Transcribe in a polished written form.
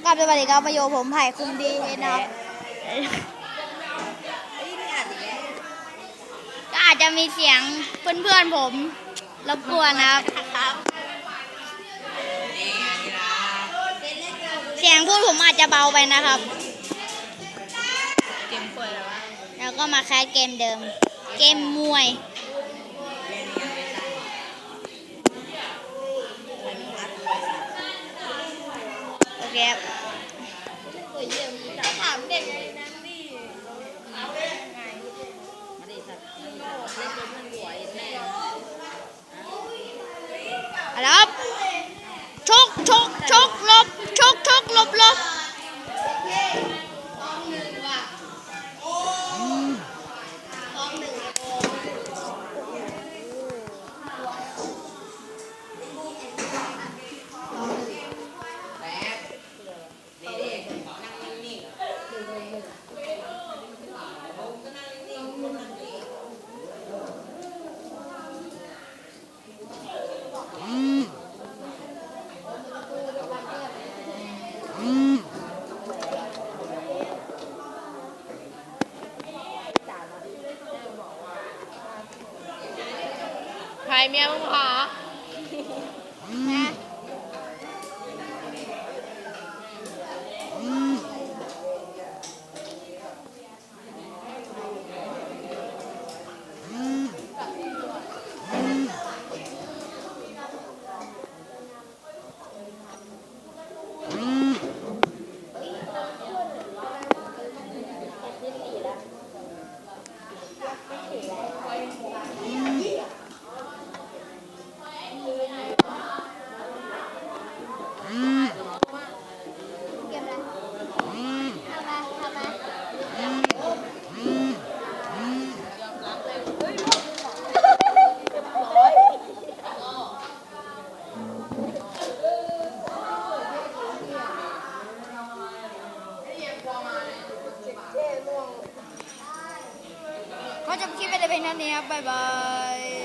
กับสวัสดีครับมาโยผมไผ่คุมดีนะครับก็อาจจะมีเสียงเพื่อนๆผมรบกวนนะครับเสียงพูดผมอาจจะเบาไปนะครับแล้วก็มาแคสเกมเดิมเกมมวยโอเคครับถามเด็กไงนะนี่ครับชกลบลบใครเมียมึงหรอก็จบคลิปไปแต่เพียงเท่านี้ครับบ๊ายบาย